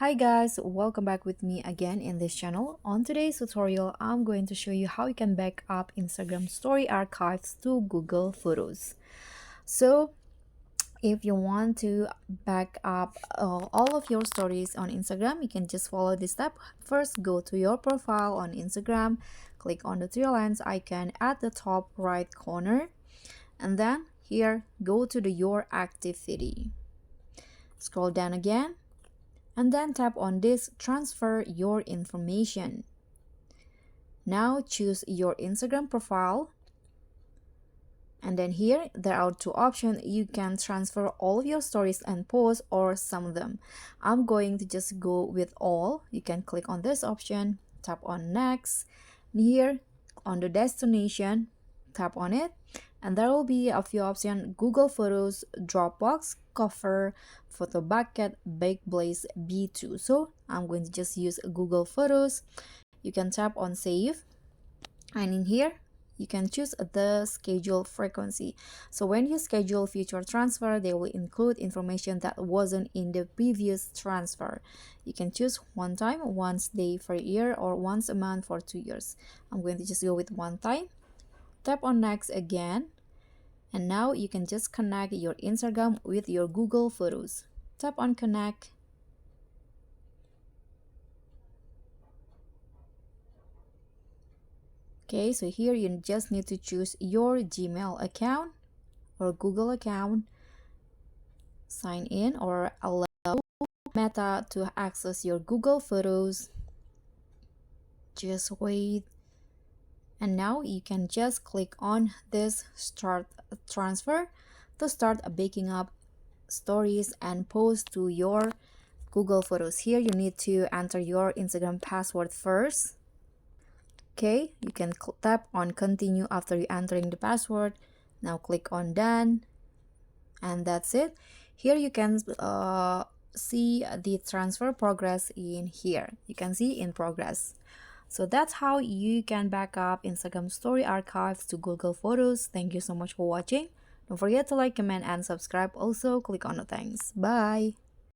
Hi guys, welcome back with me again in this channel. On today's tutorial, I'm going to show you how you can back up Instagram story archives to Google Photos. So if you want to back up all of your stories on Instagram, you can just follow this step. First, go to your profile on Instagram, click on the three lines icon at the top right corner, and then here, go to the Your Activity. Scroll down again and then tap on this Transfer Your Information. Now choose your Instagram profile, and then here there are two options. You can transfer all of your stories and posts or some of them. I'm going to just go with all. You can click on this option, tap on Next, and here on the destination, tap on it, and there will be a few options: Google Photos, Dropbox, Cover, Photo Bucket, Backblaze, B2. So I'm going to just use Google Photos. You can tap on Save, and in here you can choose the schedule frequency. So when you schedule future transfer, they will include information that wasn't in the previous transfer. You can choose one time, once day for a year, or once a month for 2 years. I'm going to just go with one time. Tap on Next again, and now you can just connect your Instagram with your Google Photos. Tap on Connect. Okay, so here you just need to choose your Gmail account or Google account, sign in or allow Meta to access your Google Photos. Just wait. And now you can just click on this Start Transfer to start baking up stories and post to your Google Photos. Here you need to enter your Instagram password first. Okay, you can tap on Continue after you entering the password. Now click on Done, and that's it. Here you can see the transfer progress in here. You can see in progress. So that's how you can back up Instagram story archives to Google Photos. Thank you so much for watching. Don't forget to like, comment, and subscribe. Also, click on the thanks. Bye.